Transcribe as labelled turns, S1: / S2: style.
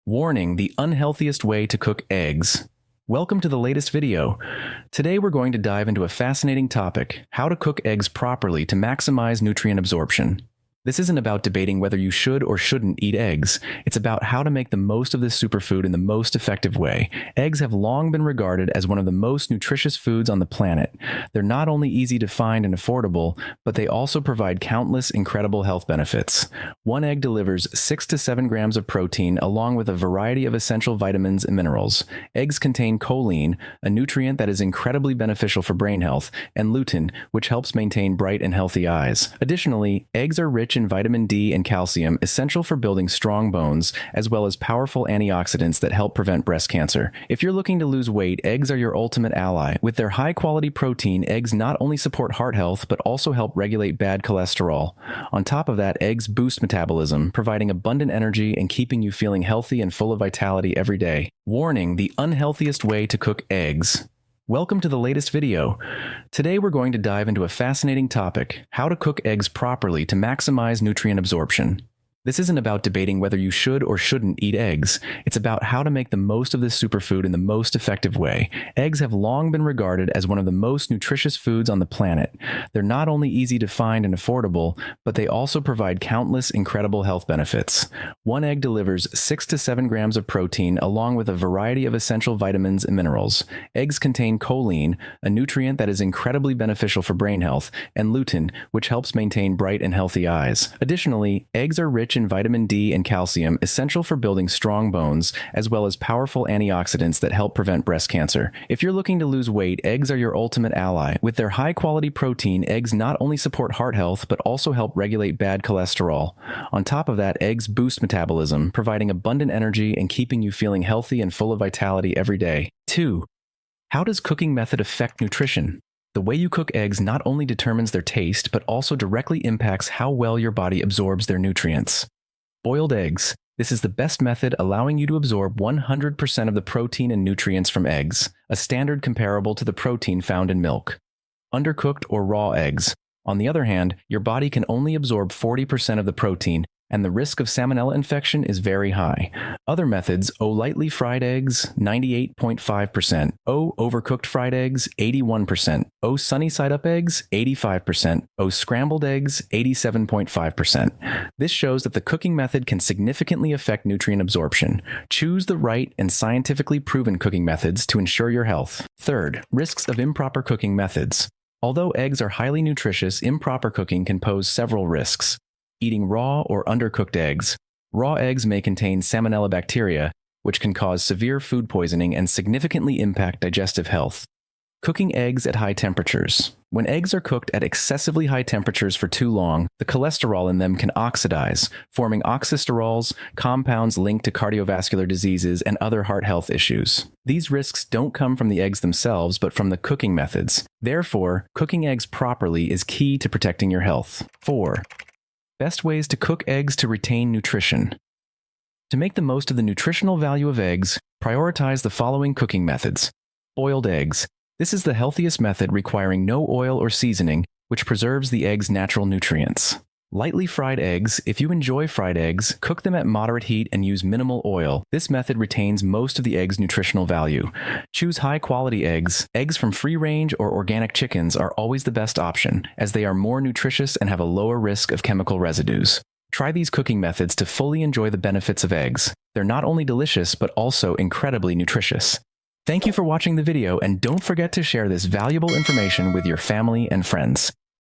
S1: Warning: the unhealthiest way to cook eggs. Welcome to the latest video. Today we're going to dive into a fascinating topic: how to cook eggs properly to maximize nutrient absorption. This isn't about debating whether you should or shouldn't eat eggs. It's about how to make the most of this superfood in the most effective way. Eggs have long been regarded as one of the most nutritious foods on the planet. They're not only easy to find and affordable, but they also provide countless incredible health benefits. One egg delivers 6 to 7 grams of protein along with a variety of essential vitamins and minerals. Eggs contain choline, a nutrient that is incredibly beneficial for brain health, and lutein, which helps maintain bright and healthy eyes. Additionally, eggs are rich in vitamin D and calcium, essential for building strong bones, as well as powerful antioxidants that help prevent breast cancer. If you're looking to lose weight, eggs are your ultimate ally. With their high-quality protein, eggs not only support heart health, but also help regulate bad cholesterol. On top of that, eggs boost metabolism, providing abundant energy and keeping you feeling healthy and full of vitality every day. Warning: the unhealthiest way to cook eggs. Welcome to the latest video. Today we're going to dive into a fascinating topic: how to cook eggs properly to maximize nutrient absorption. This isn't about debating whether you should or shouldn't eat eggs. It's about how to make the most of this superfood in the most effective way. Eggs have long been regarded as one of the most nutritious foods on the planet. They're not only easy to find and affordable, but they also provide countless incredible health benefits. One egg delivers 6 to 7 grams of protein along with a variety of essential vitamins and minerals. Eggs contain choline, a nutrient that is incredibly beneficial for brain health, and lutein, which helps maintain bright and healthy eyes. Additionally, eggs are rich in vitamin D and calcium, essential for building strong bones, as well as powerful antioxidants that help prevent breast cancer. If you're looking to lose weight, eggs are your ultimate ally. With their high-quality protein, eggs not only support heart health, but also help regulate bad cholesterol. On top of that, eggs boost metabolism, providing abundant energy and keeping you feeling healthy and full of vitality every day. 2. How does cooking method affect nutrition? The way you cook eggs not only determines their taste, but also directly impacts how well your body absorbs their nutrients. Boiled eggs. This is the best method, allowing you to absorb 100% of the protein and nutrients from eggs, a standard comparable to the protein found in milk. Undercooked or raw eggs. On the other hand, your body can only absorb 40% of the protein, and the risk of salmonella infection is very high. Other methods: O lightly fried eggs, 98.5%, O overcooked fried eggs, 81%, O sunny side up eggs, 85%, O scrambled eggs, 87.5%. This shows that the cooking method can significantly affect nutrient absorption. Choose the right and scientifically proven cooking methods to ensure your health. Third, risks of improper cooking methods. Although eggs are highly nutritious, improper cooking can pose several risks. Eating raw or undercooked eggs. Raw eggs may contain salmonella bacteria, which can cause severe food poisoning and significantly impact digestive health. Cooking eggs at high temperatures. When eggs are cooked at excessively high temperatures for too long, the cholesterol in them can oxidize, forming oxysterols, compounds linked to cardiovascular diseases and other heart health issues. These risks don't come from the eggs themselves, but from the cooking methods. Therefore, cooking eggs properly is key to protecting your health. 4. Best ways to cook eggs to retain nutrition. To make the most of the nutritional value of eggs, prioritize the following cooking methods. Boiled eggs. This is the healthiest method, requiring no oil or seasoning, which preserves the egg's natural nutrients. Lightly fried eggs. If you enjoy fried eggs, cook them at moderate heat and use minimal oil. This method retains most of the egg's nutritional value. Choose high-quality eggs. Eggs from free-range or organic chickens are always the best option, as they are more nutritious and have a lower risk of chemical residues. Try these cooking methods to fully enjoy the benefits of eggs. They're not only delicious, but also incredibly nutritious. Thank you for watching the video, and don't forget to share this valuable information with your family and friends.